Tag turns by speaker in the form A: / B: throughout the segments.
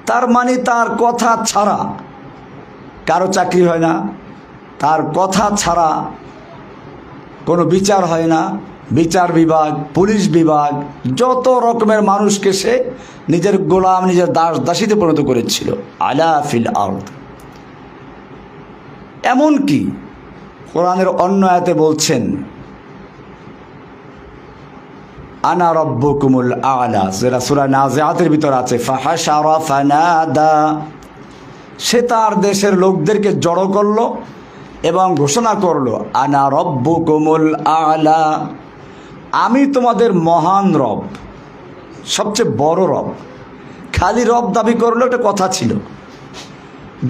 A: তার মানে তার কথা ছাড়া কারো চাকরি হয় না, তার কথা ছাড়া কোনো বিচার হয় না। বিচার বিভাগ, পুলিশ বিভাগ, যত রকমের মানুষকে সে নিজের গোলাম, নিজের দাস দাসীতে পরিণত করেছিল। আলা ফিল আরদ। এমনকি কোরআনের অন্য আয়াতে বলছেন আনা রব্বুকুমুল আ'লা, যেটা সূরা নাজিআতের ভিতর আছে, ফাহাশারা ফানাদা। সে তার দেশের লোকদেরকে জড়ো করলো এবং ঘোষণা করলো আনা রব্বুকুমুল আ'লা, আমি তোমাদের মহান রব, সবচেয়ে বড় রব। খালি রব দাবি করলো একটা কথা ছিল,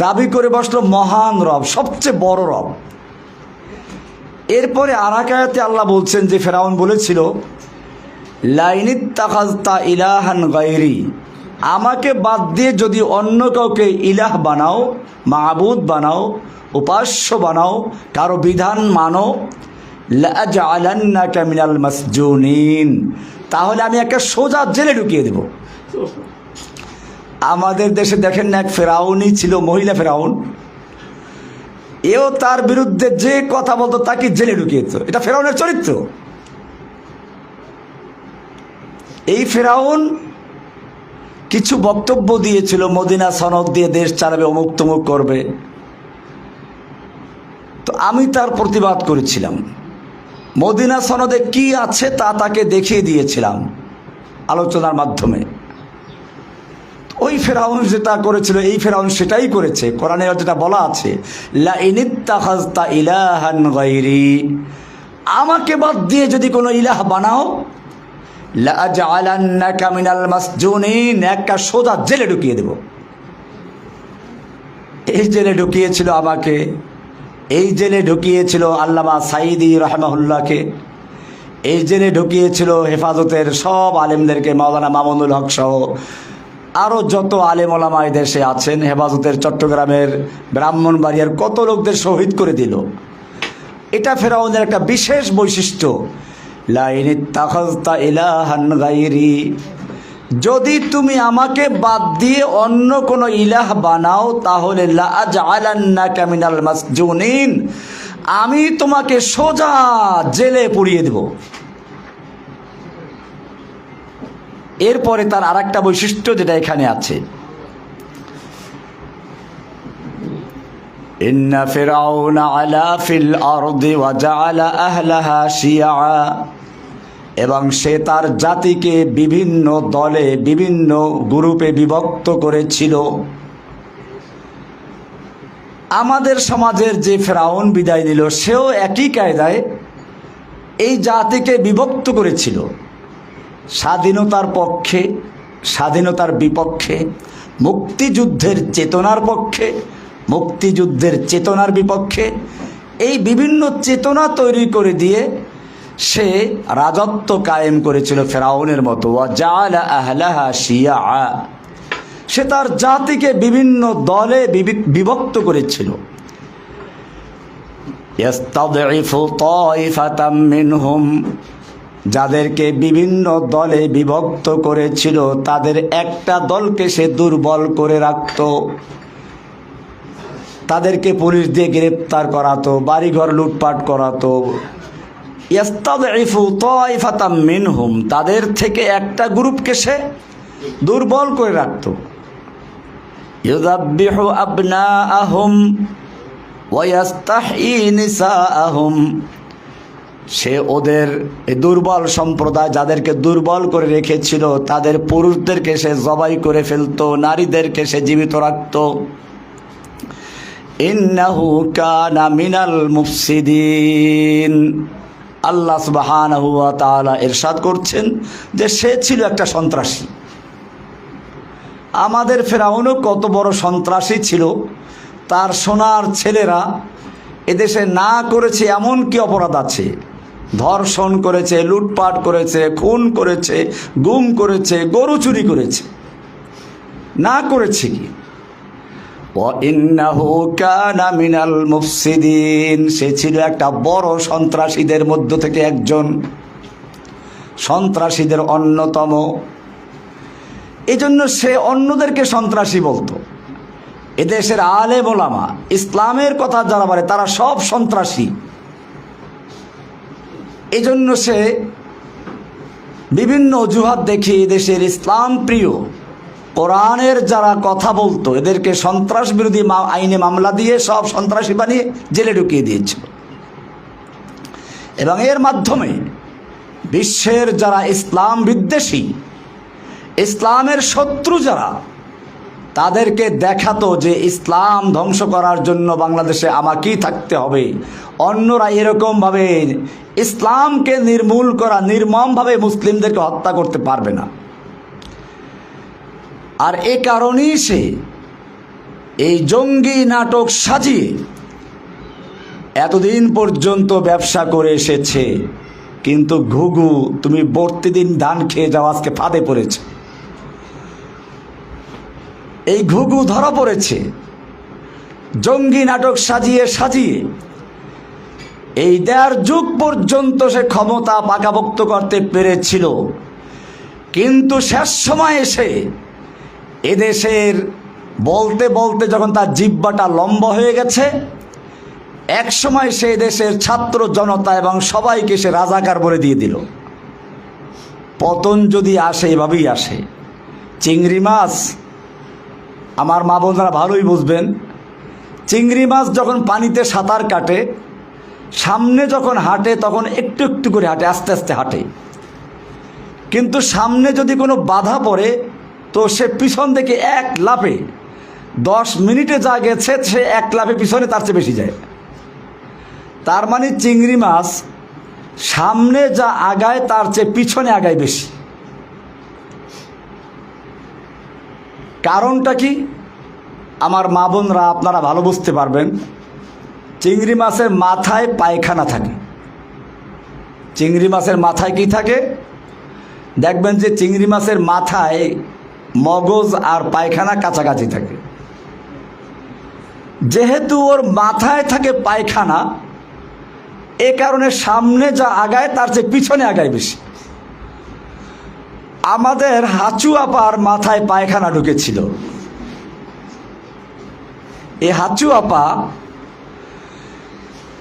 A: দাবি করে বসলো মহান রব, সবচেয়ে বড় রব। এরপরে আর এক আয়াতে আল্লাহ বলছেন যে ফেরাউন বলেছিল লাইনিত্তাখাযতা ইলাহান গায়রি, আমাকে বাদ দিয়ে যদি অন্য কাউকে ইলাহ বানাও, মাবুদ বানাও, উপাস্য বানাও, কারো বিধান মানো, লাআজআলান্নাকা মিনাল মাসজুনিন, তাহলে আমি একটা সোজা জেলে ঢুকিয়ে দেব। আমাদের দেশে দেখেন না, এক ফেরাউনই ছিল, মহিলা ফেরাউন, এও তার বিরুদ্ধে যে কথা বলতো তাকে জেলে ঢুকিয়ে দিত। এটা ফেরাউনের চরিত্র। এই ফেরাউন কিছু বক্তব্য দিয়েছিল, মদিনা সনদ দিয়ে দেশ চালাবে, অমুক তমুক করবে। তো আমি তার প্রতিবাদ করেছিলাম, মদিনা সনদে কি আছে তা তাকে দেখিয়ে দিয়েছিলাম আলোচনার মাধ্যমে। ওই ফেরাউন যেটা করেছিল, এই ফেরাউন সেটাই করেছে। কোরআনে যেটা বলা আছে লাইনিত্তাখাযতা ইলাহান গায়রি, আমাকে বাদ দিয়ে যদি কোনো ইলাহ বানাও, লাআজআলান্নাকা মিনাল মাসজুনিন, একটা সোজা জেলে ঢুকিয়ে দেব। এই জেলে ঢুকিয়েছিল আমাকে, এই জেলে ঢুকিয়েছিল আল্লামা সাঈদী রাহমাহুল্লাহকে, এই জেলে ঢুকিয়েছিল হেফাজতের সব আলেমদেরকে, মাওলানা মামুনুল হক সহ আরও যত আলেম ওলামা এই দেশে আছেন। হেফাজতের চট্টগ্রামের, ব্রাহ্মণবাড়িয়ার কত লোকদের শহীদ করে দিল। এটা ফেরাউনের একটা বিশেষ বৈশিষ্ট্য। লাইনিত্তাখাযতা ইলাহান গায়রি, যদি তুমি আমাকে বাদ দিয়ে অন্য কোনো ইলাহ বানাও, তাহলে লাআজআলান্নাকা মিনাল মাসজুনিন, আমি তোমাকে সোজা জেলে পুড়িয়ে দেব। এরপরে তার আরেকটা বৈশিষ্ট্য যেটা এখানে আছে, ইন্না ফিরআউনা আলা ফিল আরদি ওয়া জাআলা আহলাহা শিয়া, এবং সে তার জাতিকে বিভিন্ন দলে, বিভিন্ন গ্রুপে বিভক্ত করেছিল। আমাদের সমাজের যে ফেরাউন বিদায় নিল, সেও একই কায়দায় এই জাতিকে বিভক্ত করেছিল, স্বাধীনতার পক্ষে, স্বাধীনতার বিপক্ষে, মুক্তিযুদ্ধের চেতনার পক্ষে, মুক্তিযুদ্ধের চেতনার বিপক্ষে। এই বিভিন্ন চেতনা তৈরি করে দিয়ে সে রাজত্ব কায়েম করেছিল ফেরাউনের মতো। ওয়া জাআলা আহলাহা শিয়া, সে তার জাতিকে বিভিন্ন দলে বিভক্ত করেছিল। ইস্তাদঈফু তাইফাতাম মিনহুম, যাদেরকে বিভিন্ন দলে বিভক্ত করেছিল তাদের একটা দলকে সে দুর্বল করে রাখত, তাদেরকে পুলিশ দিয়ে গ্রেপ্তার করাতো, বাড়িঘর লুটপাট করাতো। ইস্তাদঈফু তাইফাতাম মিনহুম, তাদের থেকে একটা গ্রুপকে সে দুর্বল করে রাখত। ইউযাব্বিহু আবনাআহুম ওয়া ইস্তাহয়ী নিসাআহুম, সে ওদের এই দুর্বল সম্প্রদায় যাদেরকে দুর্বল করে রেখেছিল তাদের পুরুষদেরকে সে জবাই করে ফেলতো, নারীদেরকে সে জীবিত রাখত। ইন্নাহু কানা মিনাল মুফসিদিন, আল্লাহ সুবহানাহু ওয়া তাআলা ইরশাদ করছেন যে সে ছিল একটা সন্ত্রাসী। আমাদের ফেরাউনও কত বড় সন্ত্রাসী ছিল, তার সোনার ছেলেরা এদেশে না করেছে এমন কি অপরাধ আছে? ধর্ষণ করেছে, লুটপাট করেছে, খুন করেছে, গুম করেছে, গরু চুরি করেছে, না করেছে কি? ওয়াইন্নাহু কানা মিনাল মুফসিদিন, সে ছিল একটা বড় সন্ত্রাসীদের মধ্য থেকে একজন, সন্ত্রাসীদের অন্যতম। এই জন্য সে অন্যদেরকে সন্ত্রাসী বলতো। এদেশের আলেম ওলামা ইসলামের কথা যারা বলে তারা সব সন্ত্রাসী। এই জন্য সে বিভিন্ন অজুহাত দেখিয়ে এদেশের ইসলাম প্রিয় কোরআনের যারা কথা বলতো এদেরকে সন্ত্রাস বিরোধী আইনে মামলা দিয়ে সব সন্ত্রাসী বানিয়ে জেলে ঢুকিয়ে দিয়েছিল। এবং এর মাধ্যমে বিশ্বের যারা ইসলাম বিদ্বেষী, ইসলামের শত্রু যারা, তাদেরকে দেখাতো যে ইসলাম ধ্বংস করার জন্য বাংলাদেশে আমাকেই থাকতে হবে, অন্যরা এরকমভাবে ইসলামকে নির্মূল করা, নির্মমভাবে মুসলিমদেরকে হত্যা করতে পারবে না। আর এ কারণেই সে এই জঙ্গি নাটক সাজিয়ে এতদিন পর্যন্ত ব্যবসা করে এসেছে। কিন্তু ঘুঘু, তুমি প্রতিদিন ধান খেয়ে যাও, আজকে ফাঁদে পড়েছে। এই ঘুঘু ধরা পড়েছে। জঙ্গি নাটক সাজিয়ে সাজিয়ে এই ১.৫ যুগ পর্যন্ত সে ক্ষমতা পাকাপোক্ত করতে পেরেছিল। কিন্তু শেষ সময় এসে এদেশের বলতে বলতে যখন তার জিহ্বাটা লম্বা হয়ে গেছে, এক সময় সে দেশের ছাত্র জনতা এবং সবাইকে সে রাজাকার বলে দিয়ে দিল। পতন যদি আসে এভাবেই আসে। চিংড়ি মাছ, আমার মা বোনরা ভালোই বুঝবেন, চিংড়ি মাছ যখন পানিতে সাঁতার কাটে, সামনে যখন হাঁটে তখন একটু একটু করে হাঁটে, আস্তে আস্তে হাঁটে। কিন্তু সামনে যদি কোনো বাধা পড়ে তো সে পিছন থেকে এক লাফে 10 মিনিটে যা গেছে সে এক লাফে পিছনে তার চেয়ে বেশি যায়। তার মানে চিংড়ি মাছ সামনে যা আগায় তার চেয়ে পিছনে আগায় বেশি। কারণটা কি? আমার মা বোনরা আপনারা ভালো বুঝতে পারবেন। চিংড়ি মাছের মাথায় পায়খানা থাকে। চিংড়ি মাছের মাথায় কি থাকে? দেখবেন যে চিংড়ি মাছের মাথায় মগজ আর পায়খানা কাছাকাছি থাকে। যেহেতু ওর মাথায় থাকে পায়খানা, এ কারণে সামনে যা আগায় তার চেয়ে পিছনে আগায় বেশি। আমাদের হাঁচু আপার মাথায় পায়খানা ঢুকেছিল। এই হাঁচু আপা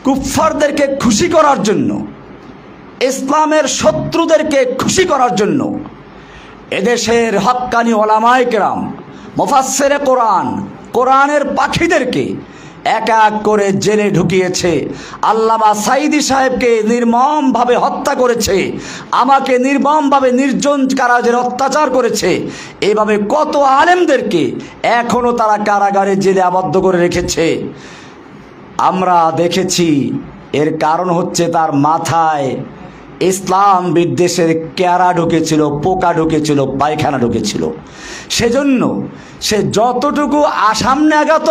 A: কুফফারদেরকে খুশি করার জন্য, ইসলামের শত্রুদেরকে খুশি করার জন্য এদেশের হক্কানি ওলামায়ে কেরাম, মুফাসসিরে কোরআন, কোরআনের পাখিদেরকে এক এক করে জেলে ঢুকিয়েছে। আল্লামা সাঈদী সাহেবকে নির্মমভাবে হত্যা করেছে, আমাকে নির্মমভাবে নির্জন কারাগারে অত্যাচার করেছে। এইভাবে কত আলেমদেরকে এখনও তারা কারাগারে জেলে আবদ্ধ করে রেখেছে। আমরা দেখেছি। এর কারণ হচ্ছে তার মাথায় ইসলাম বিদ্বেষের ক্যারা ঢুকেছিল, পোকা ঢুকেছিল, পায়খানা ঢুকেছিল। সেজন্য সে যতটুকু সামনে আগাত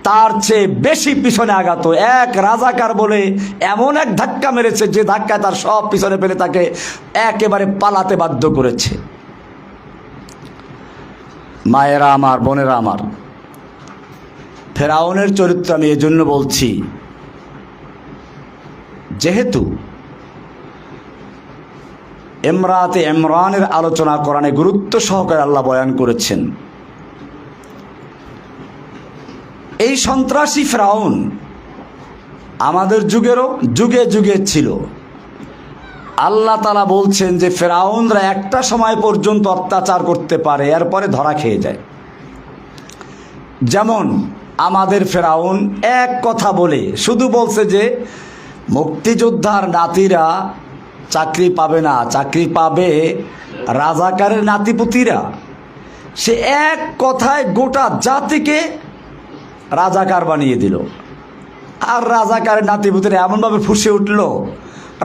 A: তার চেয়ে বেশি পিছনে আগাত। এক রাজাকার বলে এমন এক ধাক্কা মেরেছে যে ধাক্কায় তার সব পিছনে ফেলে তাকে একেবারে পালাতে বাধ্য করেছে। মায়েরা আমার, বোনেরা আমার, ফেরাউনের চরিত্র আমি এজন্য বলছি, যেহেতু ইমরাতে ইমরানের আলোচনা কোরআনে গুরুত্ব সহকারে আল্লাহ বয়ান করেছেন। এই সন্ত্রাসী ফেরাউন আমাদের যুগেরও যুগে যুগে ছিল। আল্লাহ তাআলা বলছেন যে ফেরাউনরা একটা সময় পর্যন্ত অত্যাচার করতে পারে, এরপরে ধরা খেয়ে যায়। যেমন আমাদের ফেরাউন এক কথা বলে শুধু বলছে যে মুক্তিযোদ্ধার নাতিরা চাকরি পাবে না, চাকরি পাবে রাজাকারের নাতিপুতিরা। সে এক কথায় গোটা জাতিকে রাজাকার বানিয়ে দিল। আর রাজাকারের নাতিপুতিরা এমনভাবে ফুঁসে উঠল,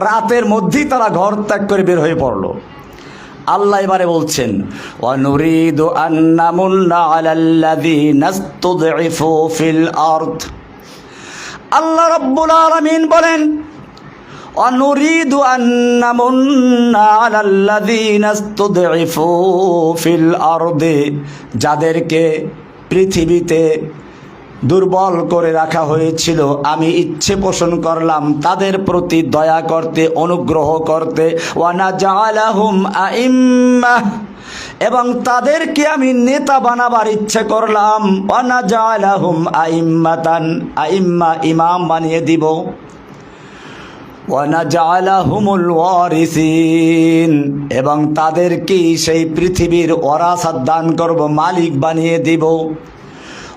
A: রাতের মধ্যেই তারা ঘর ত্যাগ করে বের হয়ে পড়ল। আল্লাহ এবারে বলছেন, ওয়ানুরিদু আন্নামুন্না আলাল্লাযীনা ইসতুদঈফু ফিল আরদ। আল্লাহ রাব্বুল আলামিন বলেন, ওয়ানুরিদু আন্নামুন্না আলাল্লাযীনা ইসতুদঈফু ফিল আরদ, যাদেরকে পৃথিবীতে দুর্বল করে রাখা হয়েছিল, আমি ইচ্ছে পোষণ করলাম তাদের প্রতি দয়া করতে, অনুগ্রহ করতে। ওয়া নাজআলাহুম আইম্মাহ, এবং তাদেরকে আমি নেতা বানাবার ইচ্ছে করলাম। ওয়া নাজআলাহুম আইম্মাতান, আইম্মা ইমাম বানিয়ে দিব। ওয়া নাজআলাহুমুল ওয়ারিসিন, এবং তাদেরকে সেই পৃথিবীর ওয়ারাসাত দান করব, মালিক বানিয়ে দিব।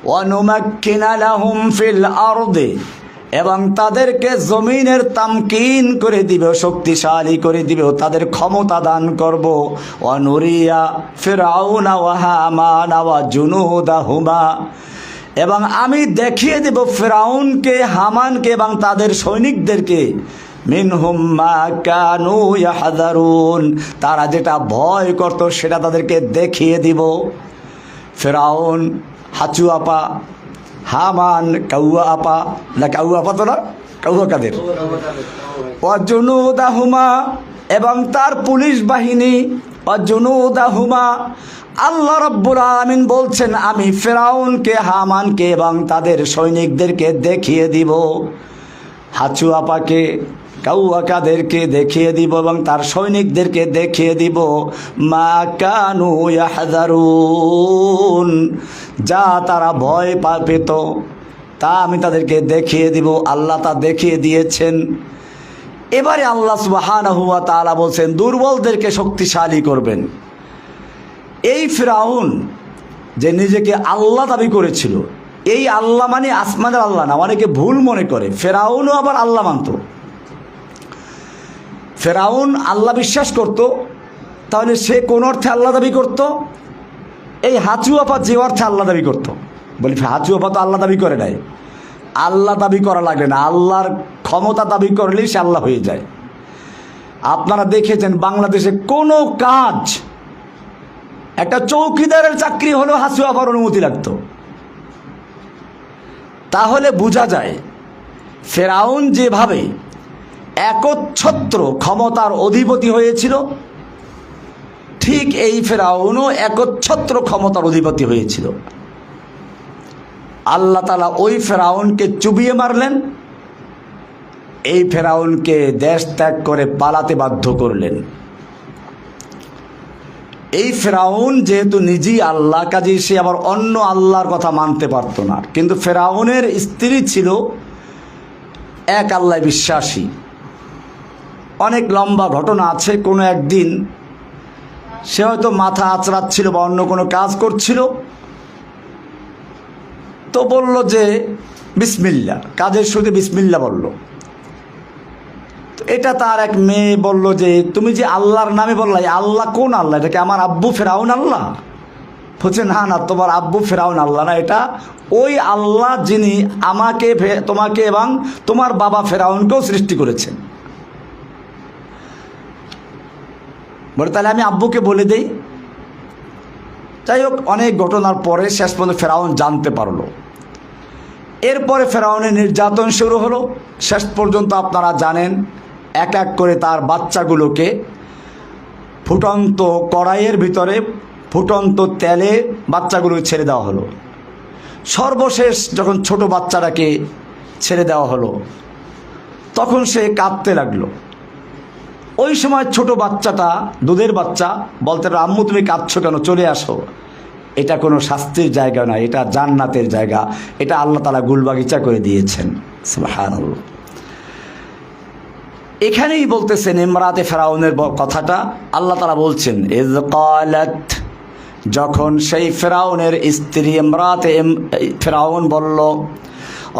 A: ওয়া নুমাক্কিনা লাহুম ফিল আরদি, এবং তাদেরকে জমিনের তামকিন করে দিব, শক্তিশালী করে দিব, তাদের ক্ষমতা দান করব। ওয়া নুরিয়া ফিরআউনা ওয়া হামানা ওয়া জুনুদাহুমা, এবং আমি দেখিয়ে দেব ফিরআউনকে, হামানকে এবং তাদের সৈনিকদেরকে, মিনহুম মা কানু ইয়াহযারুন, তারা যেটা ভয় করত সেটা তাদেরকে দেখিয়ে দিব। ফিরআউন হাঁচু আপা, হামান কাউয়া আপা, না কাউয়া আপা তো না, কাউয়া কাদের, অজুনুদাহুমা, এবং তার পুলিশ বাহিনী, অজুনুদাহুমা। আল্লাহ রাব্বুল আলামিন বলছেন আমি ফিরআউনকে, হামানকে এবং তাদের সৈনিকদেরকে দেখিয়ে দিব, হাঁচু আপাকে, কাউয়া কাদেরকে দেখিয়ে দিব এবং তার সৈনিকদেরকে দেখিয়ে দিব। মা কানু ইয়াহযারুন, যা তারা ভয় পেত তা আমি তাদেরকে দেখিয়ে দিব। আল্লাহ তা দেখিয়ে দিয়েছেন। এবারে আল্লাহ সুবহানাহু ওয়া তাআলা বলছেন দুর্বলদেরকে শক্তিশালী করবেন। এই ফিরআউন যে নিজেকে আল্লাহ দাবি করেছিল, এই আল্লাহ মানে আসমানের আল্লাহ না, অনেকে ভুল মনে করে। ফিরআউনও আবার আল্লাহ মানত। ফিরআউন আল্লাহ বিশ্বাস করত, তাহলে সে কোন অর্থে আল্লাহ দাবি করত? এই হাঁচু আপা যে অর্থে আল্লাহ দাবি করত। বলি হাঁচু আপা তো আল্লাহ দাবি করে নাই, আল্লাহ দাবি করা লাগে না, আল্লাহর ক্ষমতা দাবি করলেই সে আল্লাহ হয়ে যায়। আপনারা দেখেছেন বাংলাদেশে কোনো কাজ, একটা চৌকিদারের চাকরি হলেও হাঁচু আপার অনুমতি লাগতো। তাহলে বোঝা যায় ফিরআউন যেভাবে একচ্ছত্র ক্ষমতার অধিপতি হয়েছিল, ঠিক এই ফিরআউনও একচ্ছত্র ক্ষমতার অধিপতি হয়েছিল। আল্লাহ তাআলা ওই ফিরআউনকে চুবিয়ে মারলেন, এই ফিরআউনকে দেশ ত্যাগ করে পালাতে বাধ্য করলেন। এই ফিরআউন যেহেতু নিজেই আল্লাহ, কাজে সে আবার অন্য আল্লাহর কথা মানতে পারত না। কিন্তু ফিরআউনের স্ত্রী ছিল এক আল্লাহ বিশ্বাসী। অনেক লম্বা ঘটনা আছে। কোনো একদিন সে হয়তো মাথা আঁচড়াচ্ছিল বা অন্য কোনো কাজ করছিল, তো বলল যে বিসমিল্লাহ, কাজের শুরুতে বিসমিল্লাহ বলল। তো এটা তার এক মেয়ে বলল যে তুমি যে আল্লাহর নামে বললা, আল্লাহ কোন আল্লাহ? এটাকে আমার আব্বু ফিরআউন আল্লাহ? বলছে না না, তোমার আব্বু ফিরআউন আল্লাহ না, এটা ওই আল্লাহ যিনি আমাকে, তোমাকে এবং তোমার বাবা ফিরআউনকেও সৃষ্টি করেছেন। বলে তাহলে আমি আব্বুকে বলে দেই। যাই হোক, অনেক ঘটনার পরে শেষ পর্যন্ত ফিরআউন জানতে পারলো। এরপরে ফিরআউনের নির্যাতন শুরু হলো। শেষ পর্যন্ত আপনারা জানেন এক এক করে তার বাচ্চাগুলোকে ফুটন্ত কড়াইয়ের ভিতরে ফুটন্ত তেলে বাচ্চাগুলো ছেড়ে দেওয়া হলো। সর্বশেষ যখন ছোট বাচ্চাটাকে ছেড়ে দেওয়া হলো, তখন সে কাঁদতে লাগলো। ওই সময় ছোট বাচ্চাটা, দুধের বাচ্চা, বলতে পারে আম্মু তুমি কাঁদছো কেন, চলে আসো। এটা কোনো শাস্তির জায়গা নয়, এটা জান্নাতের জায়গা, এটা আল্লাহ তাআলা গুলবাগিচা করে দিয়েছেন। সুবহানাল্লাহ। এখানেই বলতেছেন ইমরাতে ফিরআউনের কথাটা আল্লাহ তাআলা বলছেন ইয ক্বালাত, যখন সেই ফিরআউনের স্ত্রী ইমরাতে ফিরআউন বলল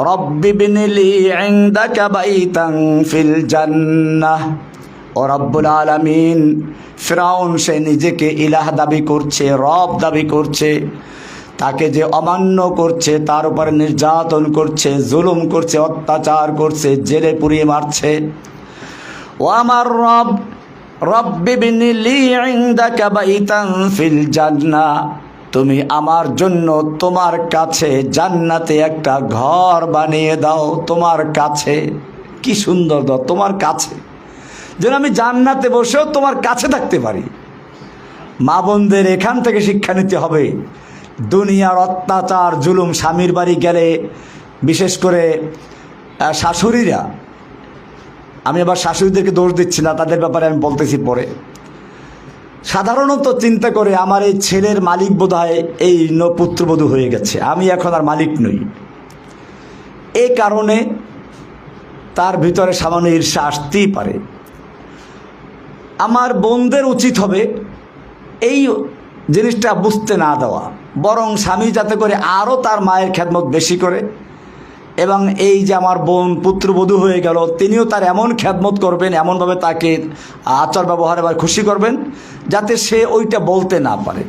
A: রব্বি বিনিলি ইনদাকা বাইতান ফিল জান্নাহ, ও রব্বুল আলামিন, ফিরআউন সে নিজেকে ইলাহ দাবি করছে, রব দাবি করছে, তাকে যে অমান্য করছে, তার উপরে নির্যাতন করছে, জুলুম করছে, অত্যাচার করছে, জেলে পুড়িয়ে মারছে। ও আমার রব, রব্বি বিনিলি ইনদাকা বাইতান ফিল জান্নাহ, তুমি আমার জন্য তোমার কাছে জান্নাতে একটা ঘর বানিয়ে দাও, তোমার কাছে। কি সুন্দর দাও, তোমার কাছে, যেন আমি জান্নাতে বসেও তোমার কাছে থাকতে পারি। মা বোনদের এখান থেকে শিক্ষা নিতে হবে দুনিয়ার অত্যাচার জুলুম, স্বামীর বাড়ি গেলে বিশেষ করে শাশুড়িরা, আমি আবার শাশুড়িদেরকে দোষ দিচ্ছি না, তাদের ব্যাপারে আমি বলতেছি পরে, সাধারণত চিন্তা করে আমার এই ছেলের মালিক বোধহয় এই পুত্রবধূ হয়ে গেছে, আমি এখন আর মালিক নই। এই কারণে তার ভিতরে সামান্য ঈর্ষা আসতেই পারে। আমার বোনদের উচিত হবে এই জিনিসটা বুঝতে না দেওয়া, বরং স্বামী যাতে করে আরও তার মায়ের খেদমত বেশি করে, এবং এই যে আমার বোন পুত্রবধূ হয়ে গেল, তিনিও তার এমন খেদমত করবেন, এমনভাবে তাকে আচার ব্যবহারে বা খুশি করবেন যাতে সে ওইটা বলতে না পারে।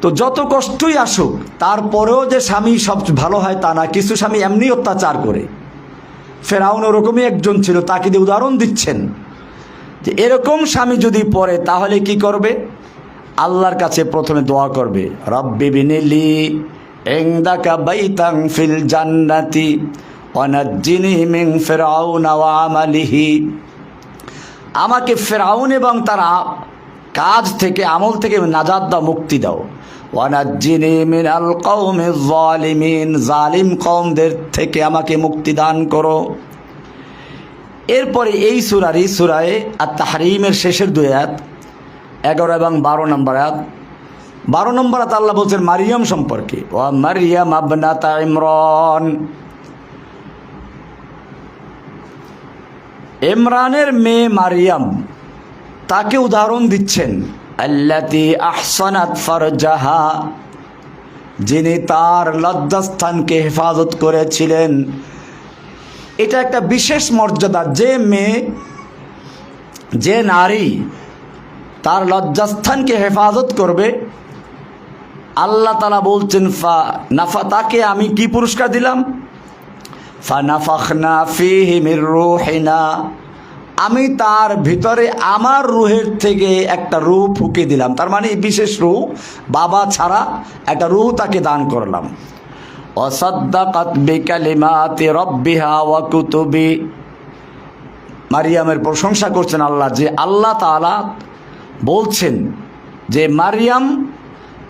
A: তো যত কষ্টই আসুক, তারপরেও যে স্বামী সব ভালো হয় তা না, কিছু স্বামী এমনি অত্যাচার করে। ফেরাউন ওরকমই একজন ছিল, তাকে দিয়ে উদাহরণ দিচ্ছেন যে এরকম স্বামী যদি পড়ে তাহলে কি করবে? আল্লাহর কাছে প্রথমে দোয়া করবে, রব্বি বিনিলি ইনদাকা বাইতান ফিল জান্নাতি ওয়া নাজ্জিনি মিন ফিরআউনা ওয়া আমালিহি। আমাকে ফেরাউন এবং তার কাজ থেকে, আমল থেকে নাজাত দাও, মুক্তি দাও। ওয়া নাজ্জিনি মিনাল কওমিজ যালিমিন, জালিম কওমদের থেকে আমাকে মুক্তি দান করো। এরপরে এই সূরায়ে আত-তাহরিমের শেষের 2 আয়াত 11 এবং 12 নম্বর আয়াত। 12 নম্বর আয়াত আল্লাহ বলছেন মারিয়াম সম্পর্কে, ওয়া মারিয়াম ইবনাতা ইমরান, ইমরানের মেয়ে মারিয়াম, তাকে উদাহরণ দিচ্ছেন, আল্লাতী আহসানাত ফারজাহা, যিনি তার লজ্জাস্থানকে হেফাজত করেছিলেন। এটা একটা বিশেষ মর্যাদা, যে মেয়ে, যে নারী তার লজ্জাস্থানকে হেফাজত করবে, আল্লাহ তাআলা বলছেন তাকে আমি কি পুরস্কার দিলাম? ফানাফাখনা ফীহি মির রূহিনা, আমি তার ভিতরে আমার রূহের থেকে একটা রূহ ফুঁকে দিলাম। তার মানে বিশেষ রূহ, বাবা ছাড়া একটা রূহ তাকে দান করলাম। ওয়াসাদ্দাকাত বিকালিমাতি রাব্বিহা ওয়া কুতুবি, মারিয়ামের প্রশংসা করছেন আল্লাহ, যে আল্লাহ তাআলা বলছেন যে মারিয়াম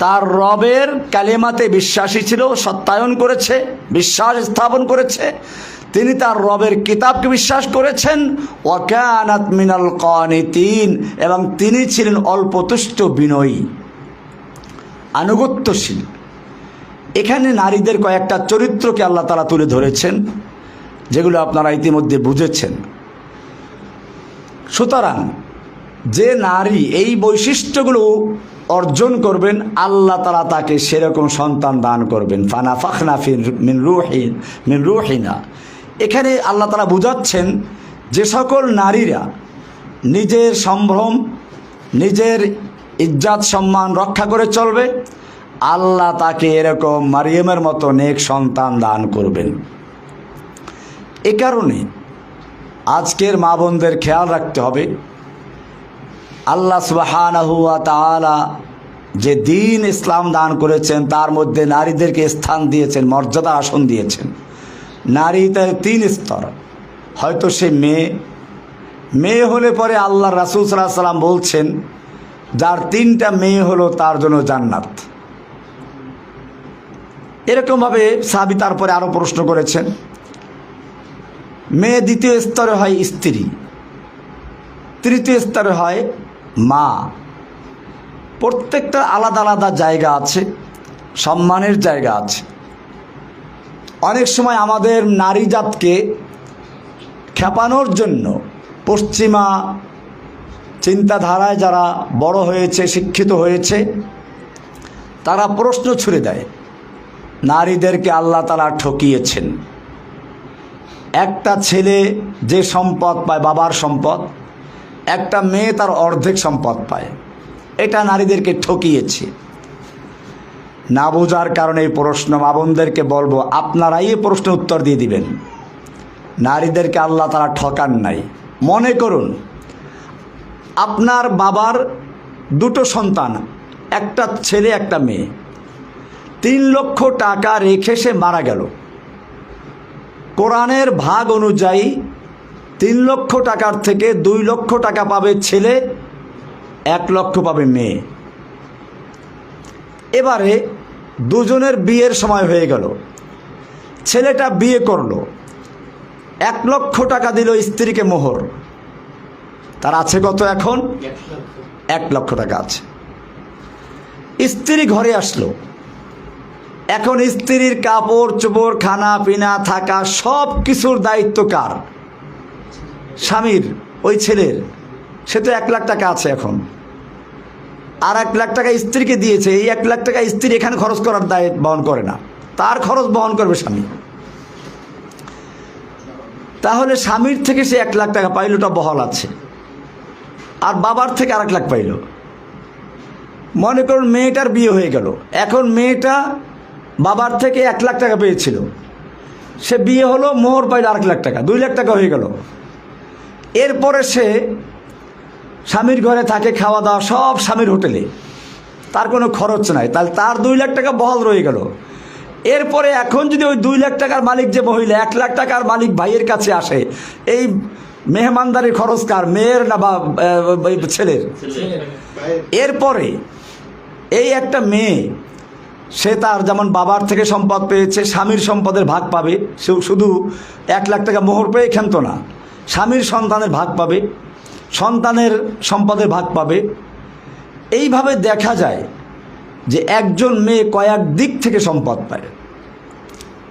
A: তার রবের কালিমাতে বিশ্বাসী ছিল, সত্যায়ন করেছে, বিশ্বাস স্থাপন করেছে। তিনি তার রবের কিতাবকে বিশ্বাস করেছেন। ওয়া কানাত মিনাল কানিতিন, এবং তিনি ছিলেন অল্পতুষ্ট, বিনয়ী, আনুগত্যশীল। এখানে নারীদের কয়েকটা চরিত্রকে আল্লাহ তাআলা তুলে ধরেছেন, যেগুলো আপনারা ইতিমধ্যে বুঝেছেন। সুতরাং যে নারী এই বৈশিষ্ট্যগুলো অর্জন করবেন, আল্লাহ তাআলা তাকে সেরকম সন্তান দান করবেন। ফানাফাখনা মিন রূহিনা, এখানে আল্লাহ তাআলা বুঝাচ্ছেন যে সকল নারীরা নিজের সম্ভ্রম, নিজের ইজ্জত সম্মান রক্ষা করে চলবে, আল্লাহ তাকে এরকম মারিয়ামের মতো নেক সন্তান দান করবেন। এ কারণে আজকের মা বোনদের খেয়াল রাখতে হবে, আল্লাহ সুবহানাহু ওয়া তাআলা যে দ্বীন ইসলাম দান করেছেন, তার মধ্যে নারীদেরকে স্থান দিয়েছেন, মর্যাদা আসন দিয়েছেন। নারী তার 3 স্তর। হয়তো সে মেয়ে হলে পরে আল্লাহ রাসূল সাল্লাল্লাহু আলাইহি ওয়াসাল্লাম বলছেন, যার 3টা মেয়ে হলো তার জন্য জান্নাত। এরকমভাবে সাহাবী তারপরে আরও প্রশ্ন করেছেন। মেয়ে 2য় স্তরে হয় স্ত্রী, 3য় স্তরে হয় মা। প্রত্যেকটা আলাদা আলাদা জায়গা আছে, সম্মানের জায়গা আছে। অনেক সময় আমাদের নারী জাতকে খেপানোর জন্য পশ্চিমা চিন্তাধারায় যারা বড় হয়েছে, শিক্ষিত হয়েছে, তারা প্রশ্ন ছুড়ে দেয়, নারীদেরকে আল্লাহ তাআলা ঠকিয়েছেন। একটা ছেলে যে সম্পদ পায়, বাবার সম্পদ, একটা মেয়ে তার অর্ধেক সম্পদ পায়। এটা নারীদেরকে ঠকিয়েছে। না বোঝার কারণে এই প্রশ্ন, মা বোনদেরকে বলবো, আপনারাই এই প্রশ্নের উত্তর দিয়ে দিবেন। নারীদেরকে আল্লাহ তাআলা ঠকান নাই। মনে করুন আপনার বাবার 2টো সন্তান, একটা ছেলে একটা মেয়ে, 3 লক্ষ টাকা রেখে সে মারা গেল। কোরআনের ভাগ অনুযায়ী 3 লক্ষ টাকার থেকে 2 লক্ষ টাকা পাবে ছেলে, 1 লক্ষ পাবে মেয়ে। এবারে দুজনের বিয়ের সময় হয়ে গেল, ছেলেটা বিয়ে করলো, 1,00,000 টাকা দিল স্ত্রীকে মোহর। তার আছে কত এখন? 1,00,000 টাকা আছে। স্ত্রী ঘরে আসলো, এখন স্ত্রীর কাপড় চোপড়, খানা পিনা, থাকা সব কিছুর দায়িত্ব কার? স্বামীর, ওই ছেলের। সে তো 1,00,000 টাকা আছে এখন, আর 1,00,000 টাকা স্ত্রীকে দিয়েছে। এই 1,00,000 টাকা স্ত্রী এখানে খরচ করার দায়িত্ব বহন করে না, তার খরচ বহন করবে স্বামী। তাহলে স্বামীর থেকে সে 1,00,000 টাকা পাইল, ওটা বহাল আছে, আর বাবার থেকে 1,00,000 পাইল। মনে করুন মেয়েটার বিয়ে হয়ে গেল, এখন মেয়েটা বাবার থেকে 1,00,000 টাকা পেয়েছিল, সে বিয়ে হলো, মোহর পাইল 1,00,000 টাকা, 2,00,000 টাকা হয়ে গেল। এরপরে সে স্বামীর ঘরে থাকে, খাওয়া দাওয়া সব স্বামীর হোটেলে, তার কোনো খরচ নাই, তাহলে তার 2,00,000 টাকা বহাল রয়ে গেল। এরপরে এখন যদি ওই 2,00,000 টাকার মালিক যে মহিলা 1,00,000 টাকার মালিক ভাইয়ের কাছে আসে, এই মেহমানদারির খরচ কার? মেয়ের না বা ছেলের? এরপরে এই একটা মেয়ে, সে তার যেমন বাবার থেকে সম্পদ পেয়েছে, স্বামীর সম্পদের ভাগ পাবে। সে শুধু 1,00,000 টাকা মোহর পেয়ে ক্ষান্ত না, স্বামীর সন্তানের ভাগ পাবে, সন্তানের সম্পদের ভাগ পাবে। এইভাবে দেখা যায় যে একজন মেয়ে কয়েক দিক থেকে সম্পদ পায়।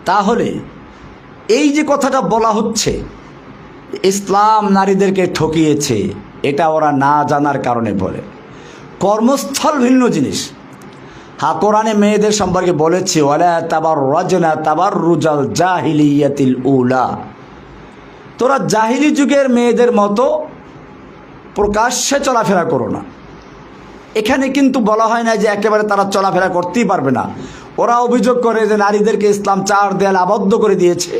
A: তাহলে এই যে কথাটা বলা হচ্ছে ইসলাম নারীদেরকে ঠকিয়েছে, এটা ওরা না জানার কারণে বলে। কর্মস্থল ভিন্ন জিনিস। হ্যাঁ, কোরআনে মেয়েদের সম্পর্কে বলেছে, ওয়ালা তাবাররাজনা তাবাররুজাল জাহিলিয়াতিল উলা, তোরা জাহিলি যুগের মেয়েদের মতো প্রকাশ্যে চলাফেরা করো না। এখানে কিন্তু বলা হয় না যে একেবারে তারা চলাফেরা করতেই পারবে না। ওরা অভিযোগ করে যে নারীদেরকে ইসলাম 4 দেয়ালে আবদ্ধ করে দিয়েছে।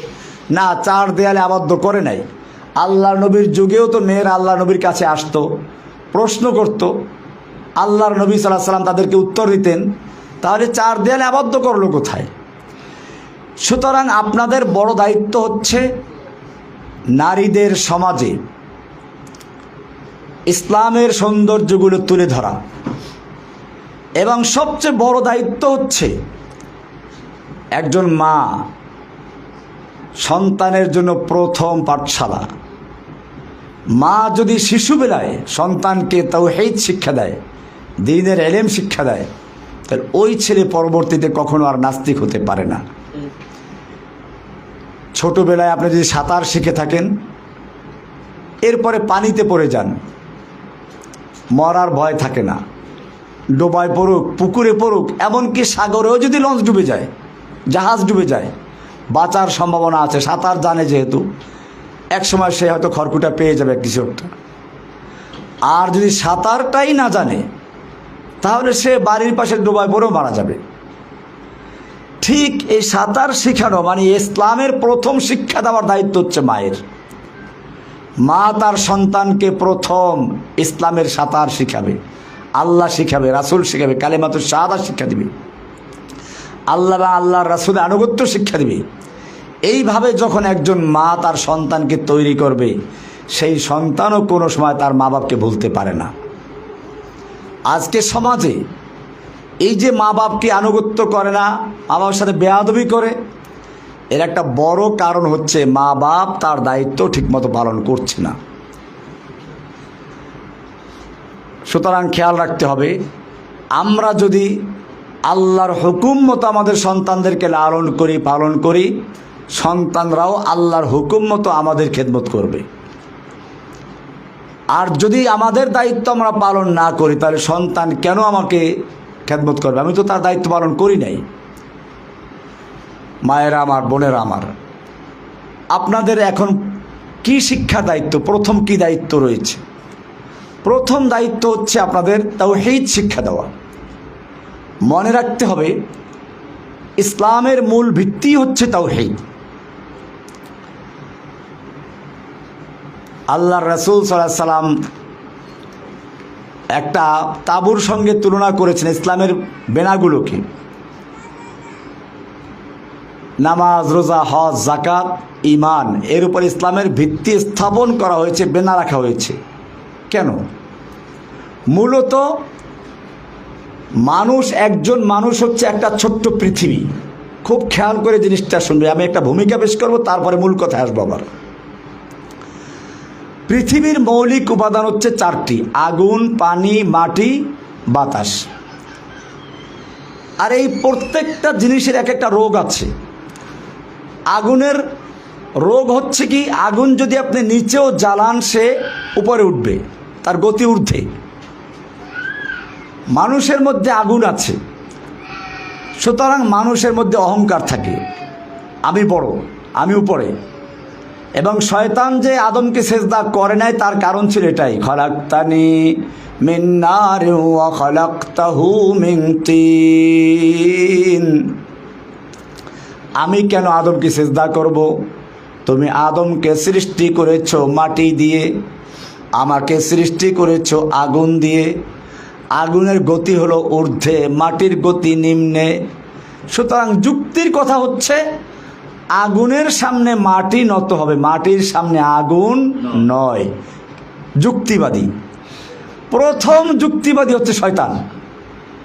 A: না, 4 দেয়ালে আবদ্ধ করে নাই। আল্লাহর নবীর যুগেও তো মেয়েরা আল্লাহ নবীর কাছে আসতো, প্রশ্ন করত, আল্লাহর নবী সাল্লাল্লাহু আলাইহি ওয়াসাল্লাম তাদেরকে উত্তর দিতেন। তাহলে 4 দেয়ালে আবদ্ধ করলো কোথায়? সুতরাং আপনাদের বড় দায়িত্ব হচ্ছে নারীদের সমাজে ইসলামের সৌন্দর্যগুলো তুলে ধরা, এবং সবচেয়ে বড় দায়িত্ব হচ্ছে একজন মা সন্তানের জন্য প্রথম পাঠশালা। মা যদি শিশুবেলায় সন্তানকে তাওহীদ শিক্ষা দেয়, দ্বীনের ইলম শিক্ষা দেয়, তাহলে ওই ছেলে পরবর্তীতে কখনো আর নাস্তিক হতে পারে না। ছোটবেলায় আপনি যদি সাঁতার শিখে থাকেন, এরপরে পানিতে পড়ে যান, মরার ভয় থাকে না। ডোবায় পড়ুক, পুকুরে পড়ুক, এমনকি সাগরেও যদি লঞ্চ ডুবে যায়, জাহাজ ডুবে যায়, বাঁচার সম্ভাবনা আছে। সাঁতার জানে যেহেতু, একসময় সে হয়তো খড়কুটা পেয়ে যাবে কিছু একটা। আর যদি সাঁতারটাই না জানে, তাহলে সে বাড়ির পাশে ডোবায় পড়েও মারা যাবে। ঠিক এই সাঁতার শেখানো মানে ইসলামের প্রথম শিক্ষা দেওয়ার দায়িত্ব হচ্ছে মায়ের। মা তার সন্তানকে প্রথম ইসলামের সাঁতার শিখাবে, আল্লাহ শিখাবে, রাসূল শিখাবে, কালেমাতুশ শাহাদাত শিক্ষা দিবে, আল্লাহ বা আল্লাহর রাসূলের আনুগত্য শিক্ষা দিবে। এইভাবে যখন একজন মা তার সন্তানকে তৈরি করবে, সেই সন্তানও কোনো সময় তার মা বাপকে ভুলতে পারে না। আজকে সমাজে এই যে মা বাপকে আনুগত্য করে না, মা বাবার সাথে বেয়াদবি করে, এর একটা বড় কারণ হচ্ছে মা বাপ তার দায়িত্ব ঠিকমতো পালন করছে না। সুতরাং খেয়াল রাখতে হবে, আমরা যদি আল্লাহর হুকুম মতো আমাদের সন্তানদেরকে লালন করি, পালন করি, সন্তানরাও আল্লাহর হুকুম মতো আমাদের খেদমত করবে। আর যদি আমাদের দায়িত্ব আমরা পালন না করি, তাহলে সন্তান কেন আমাকে খেদমত করবে? আমি তো তার দায়িত্ব পালন করি নাই। মায়েরা আমার, বোনেরা আমার, আপনাদের এখন কি শিক্ষা দায়িত্ব? প্রথম কি দায়িত্ব রয়েছে? প্রথম দায়িত্ব হচ্ছে আপনাদের তাওহীদ শিক্ষা দেওয়া। মনে রাখতে হবে, ইসলামের মূল ভিত্তি হচ্ছে তাওহীদ। আল্লাহর রাসূল সাল্লাল্লাহু আলাইহি সাল্লাম একটা তাঁবুর সঙ্গে তুলনা করেছেন ইসলামের বেনাগুলোকে। নামাজ, রোজা, হজ, যাকাত, ঈমান, এর উপর ইসলামের ভিত্তি স্থাপন করা হয়েছে, বেনা রাখা হয়েছে। কেন? মূলত মানুষ, একজন মানুষ হচ্ছে একটা ছোট্ট পৃথিবী। খুব খেয়াল করে জিনিসটা শুনবে, আমি একটা ভূমিকা পেশ করব, তারপরে মূল কথায় আসবো। আবার পৃথিবীর মৌলিক উপাদান হচ্ছে চারটি: আগুন, পানি, মাটি, বাতাস। আর এই প্রত্যেকটা জিনিসের এক একটা রোগ আছে। আগুনের রোগ হচ্ছে কি, আগুন যদি আপনি নিচেও জ্বালান সে উপরে উঠবে, তার গতি ঊর্ধ্বে। মানুষের মধ্যে আগুন আছে, সুতরাং মানুষের মধ্যে অহংকার থাকে, আমি বড়, আমি উপরে। এবং শয়তান যে আদমকে সেজদা করে নাই তার কারণ ছিল এটাই, খলাকতানি মিন নারিন ওয়া খলাকতাহু মিন তিন। আমি কেন আদমকে সেজদা করব? তুমি আদমকে সৃষ্টি করেছো মাটি দিয়ে, আমাকে সৃষ্টি করেছো আগুন দিয়ে। আগুনের গতি হলো ঊর্ধ্বে, মাটির গতি নিম্নে। সুতরাং যুক্তির কথা হচ্ছে আগুনের সামনে মাটি নত হবে, মাটির সামনে আগুন নয়। যুক্তিবাদী, প্রথম যুক্তিবাদী হচ্ছে শয়তান।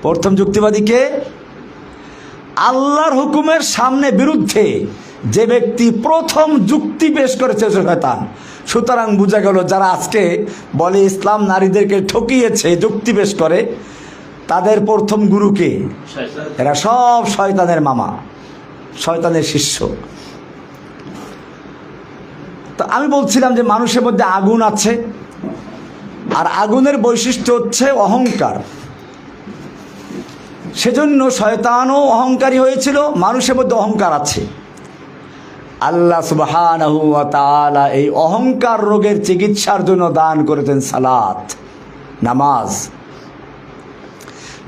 A: প্রথম যুক্তিবাদী কে? আল্লাহর হুকুমের সামনে বিরুদ্ধে যে ব্যক্তি প্রথম যুক্তি পেশ করেছে শয়তান। সুতরাং বোঝা গেল যারা আজকে বলে ইসলাম নারীদেরকে ঠকিয়েছে, যুক্তি পেশ করে, তাদের প্রথম গুরুকে, এরা সব শয়তানের মামা, শয়তানের শিষ্য। তো আমি বলছিলাম যে মানুষের মধ্যে আগুন আছে, আর আগুনের বৈশিষ্ট্য হচ্ছে অহংকার। সেজন্য শয়তানও অহংকারী হয়েছিল, মানুষের মধ্যে অহংকার আছে। আল্লাহ সুবহানাহু ওয়া তাআলা এই অহংকার রোগের চিকিৎসার জন্য দান করেছেন সালাত, নামাজ।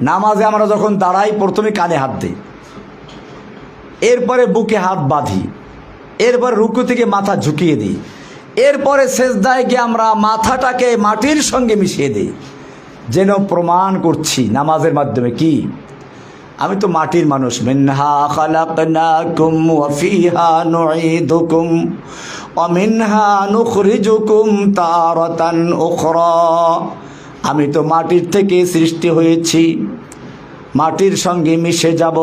A: নামাজে আমরা যখন দাঁড়াই প্রথমে কানে হাত দিই, এরপরে বুকে হাত বাঁধি, এরপরে রুকু থেকে মাথা ঝুঁকিয়ে দিই, এরপরে সেজদায় গিয়ে আমরা মাথাটাকে মাটির সঙ্গে মিশিয়ে দিই, যেন প্রমাণ করছি নামাজের মাধ্যমে কি আমি তো মাটির মানুষ। মিনহা খালাকনাকুম ওয়া ফিহা নুঈদুকুম ওয়া মিনহা নুখরিজুকুম তারাতান উখরা। আমি তো মাটির থেকে সৃষ্টি হয়েছি, মাটির সঙ্গে মিশে যাব,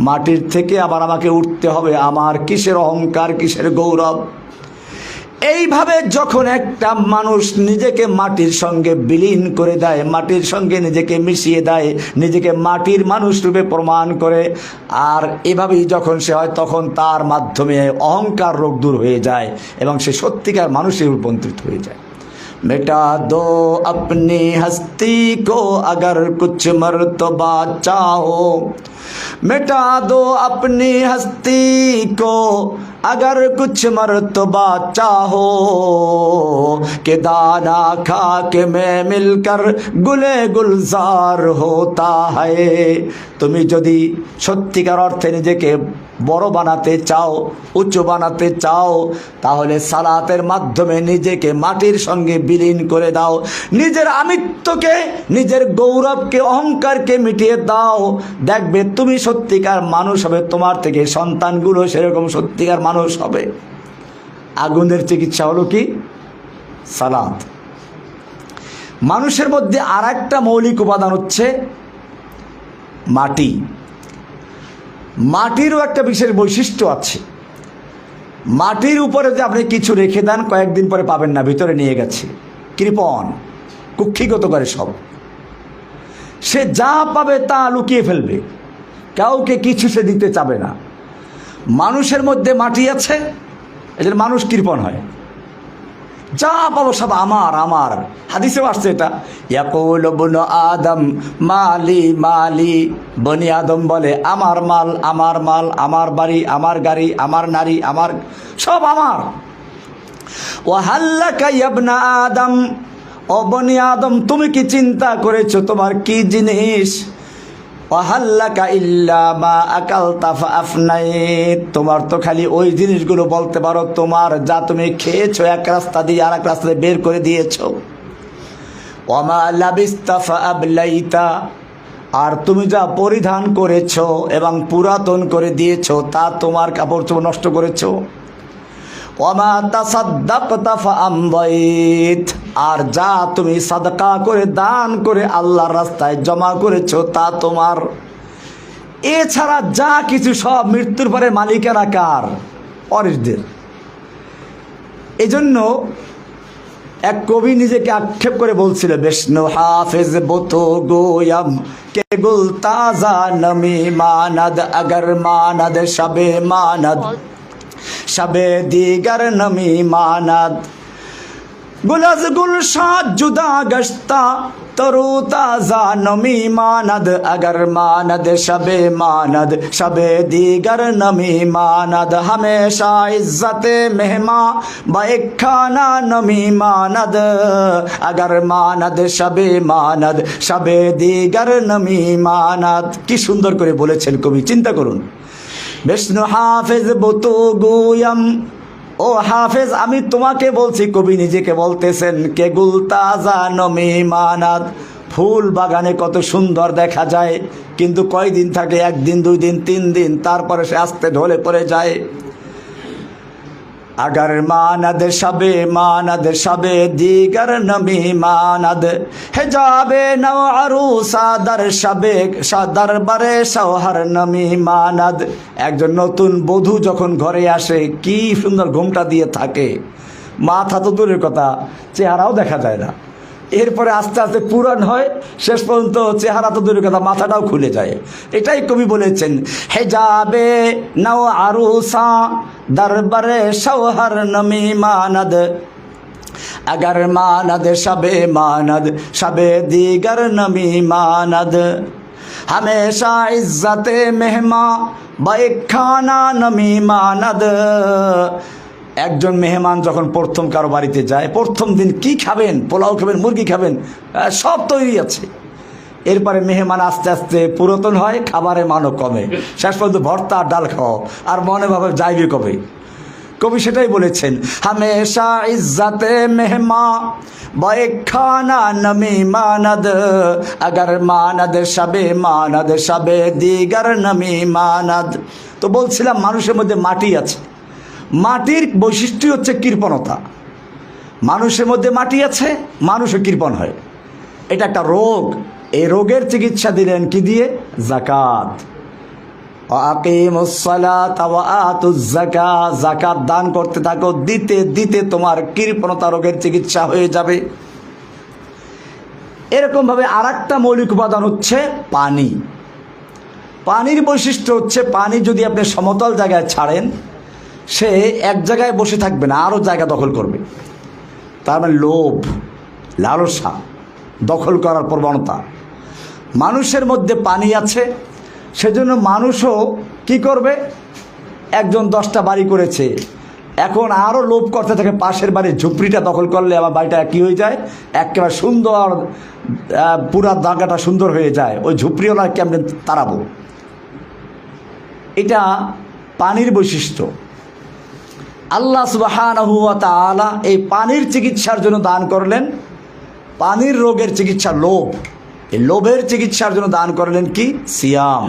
A: মাটির থেকে আবার আমাকে উঠতে হবে। আমার কিসের অহংকার, কিসের গৌরব? এইভাবে যখন একটা মানুষ নিজেকে মাটির সঙ্গে বিলীন করে দেয়, মাটির সঙ্গে নিজেকে মিশিয়ে দেয়, নিজেকে মাটির মানুষ রূপে প্রমাণ করে, আর এভাবেই যখন সে হয়, তখন তার মাধ্যমে অহংকার রোগ দূর হয়ে যায় এবং সে সত্যিকার মানুষে রূপান্তরিত হয়ে যায়। मिटा दो अपनी हस्ती को अगर कुछ मर्तबा चाहो, मिटा दो अपनी हस्ती को अगर कुछ मर्तबा चाहो, कि दाना खा के मैं मिलकर गुले गुलजार होता है। তুমি যদি সত্যিকার অর্থে নিজেকে বড় বানাতে চাও, উচ্চ বানাতে চাও, তাহলে সালাতের মাধ্যমে নিজেকে মাটির সঙ্গে বিলীন করে দাও, নিজের আমিত্বকে, নিজের গৌরবকে, অহংকারকে মিটিয়ে দাও। দেখবে তুমি সত্যিকার মানুষ হবে, তোমার থেকে সন্তানগুলো সেরকম সত্যিকার মানুষ হবে। আগুনের চিকিৎসা হলো কি? সালাত। মানুষের মধ্যে আর একটা মৌলিক উপাদান হচ্ছে মাটি। মাটিরও একটা বিশেষ বৈশিষ্ট্য আছে। মাটির উপরে যে আপনি কিছু রেখে দেন, কয়েকদিন পরে পাবেন না, ভিতরে নিয়ে গেছে, কৃপণ, কুক্ষিগত করে সব। সে যা পাবে তা লুকিয়ে ফেলবে, কাউকে কিছু সে দিতে চাবে না। মানুষের মধ্যে মাটি আছে, এদের মানুষ কৃপণ হয়, যা পাবো সব আমার আমার। হাদিসেও আসছে এটা, ইয়াকুলু ইবনু আদম মালি মালি। বনি আদম বলে আমার মাল আমার মাল, আমার বাড়ি আমার গাড়ি, আমার নারী আমার, সব আমার। ওয়া হাল্লাকা ইয়া ইবনা আদম, ও বনি আদম তুমি কি চিন্তা করেছো তোমার কি জিনিস? ওয়াহাল্লাকা ইল্লা মা আকালতা ফাআফনাইত, তোমার তো খালি ওই জিনিসগুলো বলতে পারো তোমার, যা তুমি খেয়েছো এক রাস্তা দিয়ে আর এক রাস্তায় বের করে দিয়েছো। ওয়ামা লাবিস্তা ফাআবলাইতা, আর তুমি যা পরিধান করেছো এবং পুরাতন করে দিয়েছো, তা তোমার কাপড় চোপড় নষ্ট করেছো। ওয়ামা তাসাদ্দাকতা ফাআমদাইত, আর যা তুমি সাদকা করে দান করে আল্লাহর রাস্তায় জমা করেছো তা তোমার। এছাড়া যা কিছু সব মৃত্যুর পরে মালিকানা কার? ওয়ারিসদের। এজন্য এক কবি নিজেকে আক্ষেপ করে বলছিল, বিষ্ণু হাফেজ বতো গোয়াম কে গুল তাজা নমি মানদ अगर মানদ শবে মানদ শবে দিগার নমি মানদ গুলজ গুলশাদ জুদা গশতা তরু তাজা নমি মানদ अगर মানদ শবে মানদ শবে দিগার নমি মানদ হমেশা ইজ্জতে মেহমা বাইক খানা নমি মানদ अगर মানদ শবে মানদ শবে দিগার নমি মানদ। কি সুন্দর করে বলেছেন কবি, চিন্তা করুন। বিষ্ণু হাফেজ বতু গুয়াম, ও হাফেজ আমি তোমাকে বলছি, কবি নিজেকে বলতেছেন, কে গুল তাজা নমি মানাদ, ফুল বাগানে কত সুন্দর দেখা যায়, কিন্তু কয়দিন থাকে? একদিন, 2 দিন, 3 দিন, তারপরে সে আস্তে ঢলে পড়ে যায়। अगर मानद शबे मानद शबे दीगर नमी मानद हिजाबे नव अरूसा दर शबे दर बरे शौहर नमी मानद। একজন নতুন বধূ যখন ঘরে আসে কি সুন্দর ঘোমটা দিয়ে থাকে, মাথা তো দূরের কথা, চেহারাও দেখা যায় না। এরপরে আস্তে আস্তে পুরান হয়, শেষ পর্যন্ত চেহারা তো দূরের কথা, মাথাটাও খুলে যায়। এটাই কবি বলেছেন, হেজাবে নাও আরুসা দরবারে শৌহর নমি মানদ अगर मानद शबे मानद शबे दीगर नमी मानद हमेशा इज्जते मेहमा बैक खाना नमी मानद। একজন মেহমান যখন প্রথম কারো বাড়িতে যায়, প্রথম দিন কি খাবেন? পোলাও খাবেন, মুরগি খাবেন, সব তৈরি আছে। এরপরে মেহমান আস্তে আস্তে পুরাতন হয়, খাবারের মানও কমে, শেষ পর্যন্ত ভর্তা আর ডাল খাও, আর মনে ভাবে যাইবে কবে। কবি সেটাই বলেছেন, হামেশা ইজ্জতে মেহমা बैक खाना नमी मानद अगर मानद शबे मानद शबे दिगर नमी मानद। তো বলছিলাম মানুষের মধ্যে মাটি আছে, মাটির বৈশিষ্ট্য হচ্ছে কৃপণতা। মানুষের মধ্যে মাটি আছে, মানুষও কৃপণ হয়, এটা একটা রোগ। এই রোগের চিকিৎসা দিলেন কি দিয়ে? যাকাত। আকিমুস সালাতা ওয়া আতুজ যাকাত, যাকাত দান করতে থাকো, দিতে দিতে তোমার কৃপণতা রোগের চিকিৎসা হয়ে যাবে। এরকম ভাবে আরেকটা মৌলিক উপাদান হচ্ছে পানি। পানির বৈশিষ্ট্য হচ্ছে, পানি যদি আপনি সমতল জায়গায় ছাড়েন, সে এক জায়গায় বসে থাকবে না, আরও জায়গা দখল করবে। তার মানে লোভ, লালসা, দখল করার প্রবণতা। মানুষের মধ্যে পানি আছে, সেজন্য মানুষও কি করবে? একজন 10টা বাড়ি করেছে, এখন আরও লোভ করতে থাকে, পাশের বাড়ির ঝুপড়িটা দখল করলে আমার বাড়িটা কী হয়ে যায়? একেবারে সুন্দর, পুরা জায়গাটা সুন্দর হয়ে যায়, ওই ঝুপড়িওয়ালা কেমন তাড়াবো। এটা পানির বৈশিষ্ট্য। আল্লাহ সুবহানাহু ওয়া তাআলা এই পানির চিকিৎসার জন্য দান করলেন, পানির রোগের চিকিৎসা লোভ, এই লোভের চিকিৎসার জন্য দান করলেন কি? সিয়াম।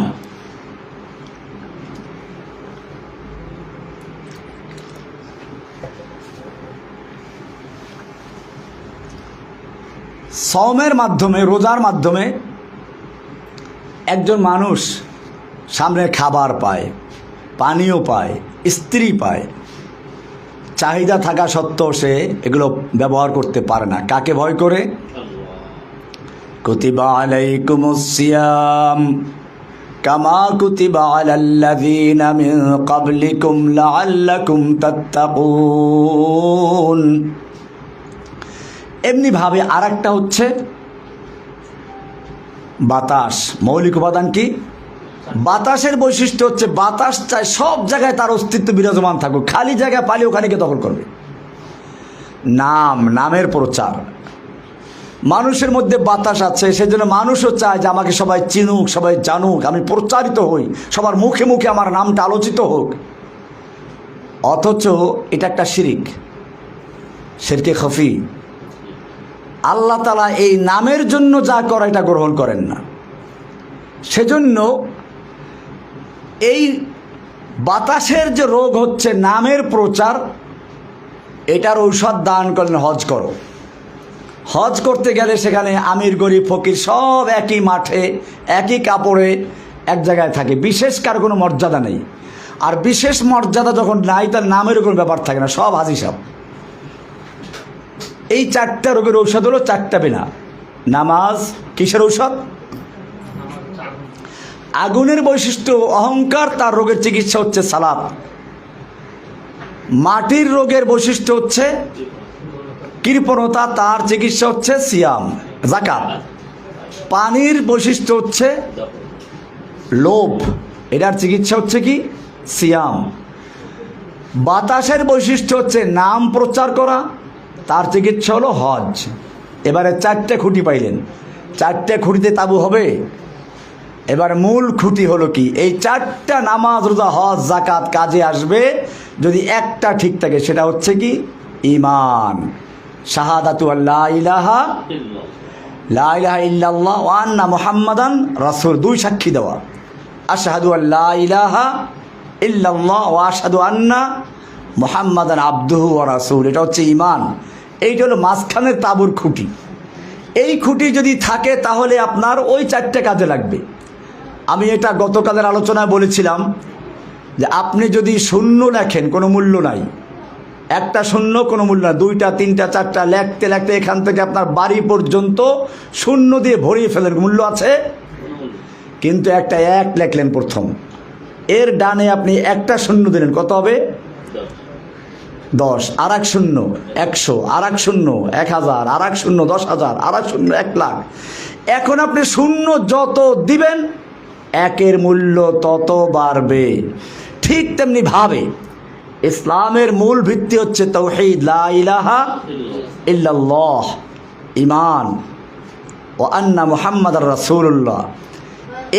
A: সওমের মাধ্যমে, রোজার মাধ্যমে একজন মানুষ সামনে খাবার পায়, পানীয় পায়, স্ত্রী পায়, চাহিদা থাকা সত্ত্বেও সে এগুলো ব্যবহার করতে পারে না। কাকে ভয় করে? কুতিবা আলাইকুমুস সিয়াম কামা কুতিবা আলাল্লাযীনা মিন ক্বাবলিকুম লাআল্লাকুম তাত্তাকুন। এমনিভাবে আরেকটা হচ্ছে বাতাস। মৌলিক উপাদান কি? বাতাসের বৈশিষ্ট্য হচ্ছে, বাতাস চায় সব জায়গায় তার অস্তিত্ব বিরাজমান থাকুক, খালি জায়গায় পালে ওখানেকে দখল করবে। নাম, নামের প্রচার। মানুষের মধ্যে বাতাস আছে, সেজন্য মানুষও চায় যে আমাকে সবাই চিনুক, সবাই জানুক, আমি প্রচারিত হই, সবার মুখে মুখে আমার নামটা আলোচিত হোক। অথচ এটা একটা শিরিক, শিরকে খফি। আল্লাহ তাআলা এই নামের জন্য যা করে এটা গ্রহণ করেন না। সেজন্য এই বাতাসের যে রোগ হচ্ছে নামের প্রচার, এটার ঔষধ দান করলেন, হজ করো। হজ করতে গেলে সেখানে আমির গরিব ফকির সব একই মাঠে একই কাপড়ে এক জায়গায় থাকে, বিশেষ কার কোনো মর্যাদা নেই। আর বিশেষ মর্যাদা যখন নাই, তার নামের কোনো ব্যাপার থাকে না, সব হাজি সাহেব। এই 4টা রোগের ঔষধ হলো 4টা বিনা। নামাজ কিসের ঔষধ? আগুনের বৈশিষ্ট্য অহংকার, তার রোগের চিকিৎসা হচ্ছে সালাত। মাটির রোগের বৈশিষ্ট্য হচ্ছে কৃপণতা, তার চিকিৎসা হচ্ছে সিয়াম যাকাত। পানির বৈশিষ্ট্য হচ্ছে লোভ, এটার চিকিৎসা হচ্ছে কি? সিয়াম। বাতাসের বৈশিষ্ট্য হচ্ছে নাম প্রচার করা, তার চিকিৎসা হলো হজ। এবারে 4টে খুঁটি পাইলেন, 4টে খুঁটিতে তাবু হবে। এবার মূল খুঁটি হলো কি? এই 4টা নামাজ রোজা হজ যাকাত কাজে আসবে যদি একটা ঠিক থাকে, সেটা হচ্ছে কি? ঈমান, শাহাদাতু আল্লা ইলাহা ইল্লাল্লাহ ওয়া আন্না মুহাম্মাদান রাসূল, 2 সাক্ষী দেওয়া। আশহাদু আল্লা ইলাহা ইল্লাল্লাহ ওয়া আশহাদু আন্না মুহাম্মাদান আবদুহু ওয়া রাসূল, এটা হচ্ছে ঈমান। এইটা হলো মাঝখানের তাবুর খুঁটি। এই খুঁটি যদি থাকে তাহলে আপনার ওই 4টে কাজে লাগবে। আমি এটা গতকালের আলোচনায় বলেছিলাম যে আপনি যদি শূন্য লেখেন কোনো মূল্য নাই, একটা শূন্য কোনো মূল্য নাই, 2টা 3টা 4টা লেখতে লেখতে এখান থেকে আপনার বাড়ি পর্যন্ত শূন্য দিয়ে ভরিয়ে ফেলেন, মূল্য আছে। কিন্তু একটা 1 লেখলেন প্রথম, এর ডানে আপনি একটা শূন্য দিলেন, কত হবে? 10। আর এক শূন্য 100, আর এক শূন্য 1000, আর এক শূন্য 10,000, আর এক শূন্য 1 লাখ। এখন আপনি শূন্য যত দিবেন 1-এর মূল্য তত বাড়বে। ঠিক তেমনি ভাবে ইসলামের মূল ভিত্তি হচ্ছে তাওহীদ, লা ইলাহা ইল্লাল্লাহ, ঈমান ও আন্না মুহাম্মাদার রাসূলুল্লাহ।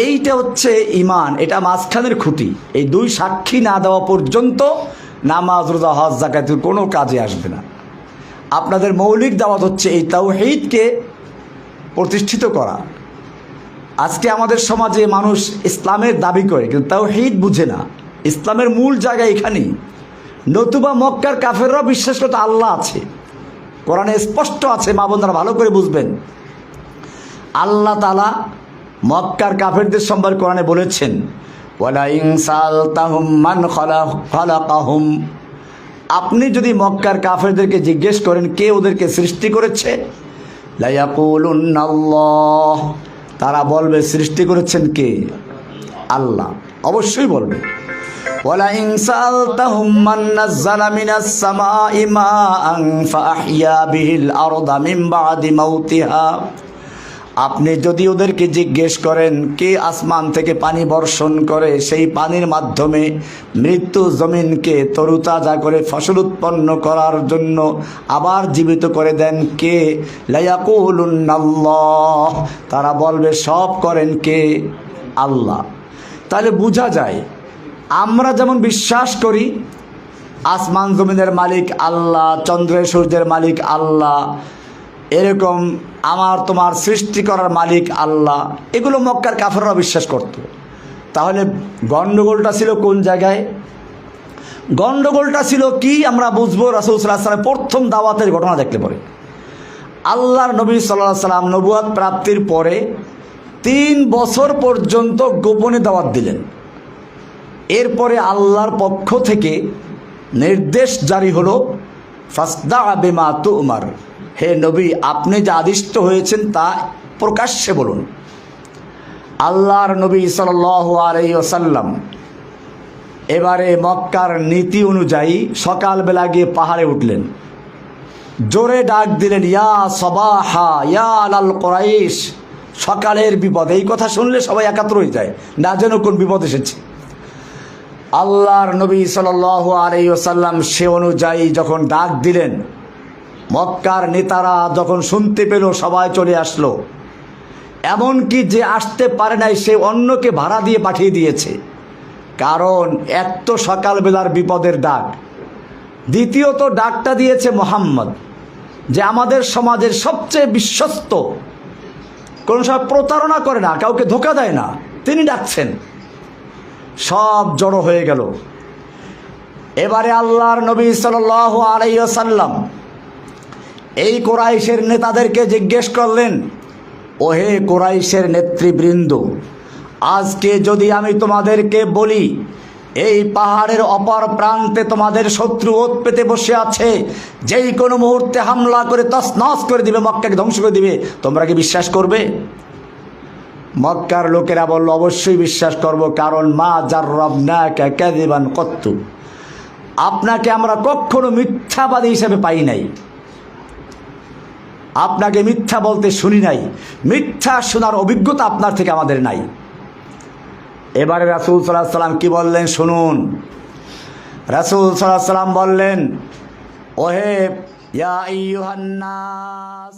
A: এইটা হচ্ছে ঈমান, এটা মাঝখানের খুঁটি। এই 2 সাক্ষী না দেওয়া পর্যন্ত নামাজ রোজা হজ যাকাতের কোনো কাজে আসবে না। আপনাদের মৌলিক দাওয়াত হচ্ছে এই তাওহীদকে প্রতিষ্ঠিত করা। আজকে আমাদের সমাজে মানুষ ইসলামের দাবি করে কিন্তু তাওহীদ বুঝে না। ইসলামের মূল জায়গা এখানেই। নতুবা মক্কার কাফেররাও বিশ্বাস করতে আল্লাহ আছে, কোরআনে স্পষ্ট আছে, মা বোনরা ভালো করে বুঝবেন। আল্লাহ তাআলা মক্কার কাফেরদের সম্পর্কে কোরআনে বলেছেন, ওয়ালা ইন সালতাহুম মান খালাকাহুম, আপনি যদি মক্কার কাফেরদেরকে জিজ্ঞেস করেন কে ওদেরকে সৃষ্টি করেছে, লা ইয়াকুলুন্নাল্লাহ, তারা বলবে সৃষ্টি করেছেন কে? আল্লাহ, অবশ্যই বলবে। ওয়ালা ইন সালতাহুম মান নাযালা মিনাস সামাই মাআন ফাআহইয়া বিহিল আরদা মিন বাদি মাউতিহা, আপনি যদি ওদেরকে জিজ্ঞেস করেন কে আসমান থেকে পানি বর্ষণ করে, সেই পানির মাধ্যমে মৃত্যু জমিনকে তরুতাজা করে ফসল উৎপন্ন করার জন্য আবার জীবিত করে দেন কে? লা ইয়াকুলুন্নাল্লাহ, তারা বলবে সব করেন কে? আল্লাহ। তাহলে বোঝা যায় আমরা যেমন বিশ্বাস করি আসমান জমিনের মালিক আল্লাহ, চন্দ্রের সূর্যের মালিক আল্লাহ, এরকম আমার তোমার সৃষ্টি করার মালিক আল্লাহ, এগুলো মক্কার কাফেররা বিশ্বাস করত। তাহলে গণ্ডগোলটা ছিল কোন জায়গায়? গণ্ডগোলটা ছিল কি আমরা বুঝবো রাসূল সাল্লাল্লাহু আলাইহি ওয়াসাল্লাম প্রথম দাওয়াতের ঘটনা দেখলে পরে। আল্লাহর নবী সাল্লাল্লাহু আলাইহি ওয়াসাল্লাম নবুয়ত প্রাপ্তির পরে 3 বছর পর্যন্ত গোপনে দাওয়াত দিলেন। এরপরে আল্লাহর পক্ষ থেকে নির্দেশ জারি হলো, ফাসদা বিমা তুমার, হে নবী আপনি যা আদিষ্ট হয়েছেন তা প্রকাশ্যে বলুন। আল্লাহর নবী সাল্লাল্লাহু আলাইহি ওয়াসাল্লাম এবারে মক্কার নীতি অনুযায়ী সকালবেলা গিয়ে পাহাড়ে উঠলেন, জোরে ডাক দিলেন, ইয়া সবাহা ইয়া আলাল কুরাইশ, সকালের বিপদ। এই কথা শুনলে সবাই একাত্র হয়ে যায়, না যেন কোন বিপদ এসেছে। আল্লাহর নবী সাল্লাল্লাহু আলাইহি ওয়াসাল্লাম সে অনুযায়ী যখন ডাক দিলেন, মক্কার নেতারা যখন শুনতে পেল সবাই চলে আসলো। এমনকি যে আসতে পারে নাই সে অন্যকে ভাড়া দিয়ে পাঠিয়ে দিয়েছে, কারণ এক তো সকালবেলার বিপদের ডাক, দ্বিতীয়ত ডাকটা দিয়েছে মুহাম্মদ, যে আমাদের সমাজের সবচেয়ে বিশ্বস্ত, কোনো সময় প্রতারণা করে না, কাউকে ধোঁকা দেয় না, তিনি ডাকছেন। সব জড়ো হয়ে গেল। এবারে আল্লাহর নবী সাল্লাল্লাহু আলাইহি ওয়াসাল্লাম এই কুরাইশের নেতাদেরকে জিজ্ঞেস করলেন, ওহে কুরাইশের নেতৃবৃন্দ, আজকে যদি আমি তোমাদেরকে বলি এই পাহাড়ের অপর প্রান্তে তোমাদের শত্রু ওত পেতে বসে আছে, যেই কোনো মুহূর্তে হামলা করে তছনছ করে দিবে, মক্কাকে ধ্বংস করে দিবে, তোমরা কি বিশ্বাস করবে? মক্কার লোকেরা বলল, অবশ্যই বিশ্বাস করব, কারণ মা জাররাবনাকা কাযিবান কত্তু, আপনাকে আমরা কখনো মিথ্যাবাদী হিসেবে পাই নাই, আপনাকে মিথ্যা বলতে শুনি নাই, মিথ্যা শোনার অভিজ্ঞতা আপনার থেকে আমাদের নাই। এবারে রাসূল সাল্লাল্লাহু আলাইহি সাল্লাম কি বললেন শুনুন। রাসূল সাল্লাল্লাহু আলাইহি সাল্লাম বললেন, ওহে ইয়া আইয়ুহান নাস,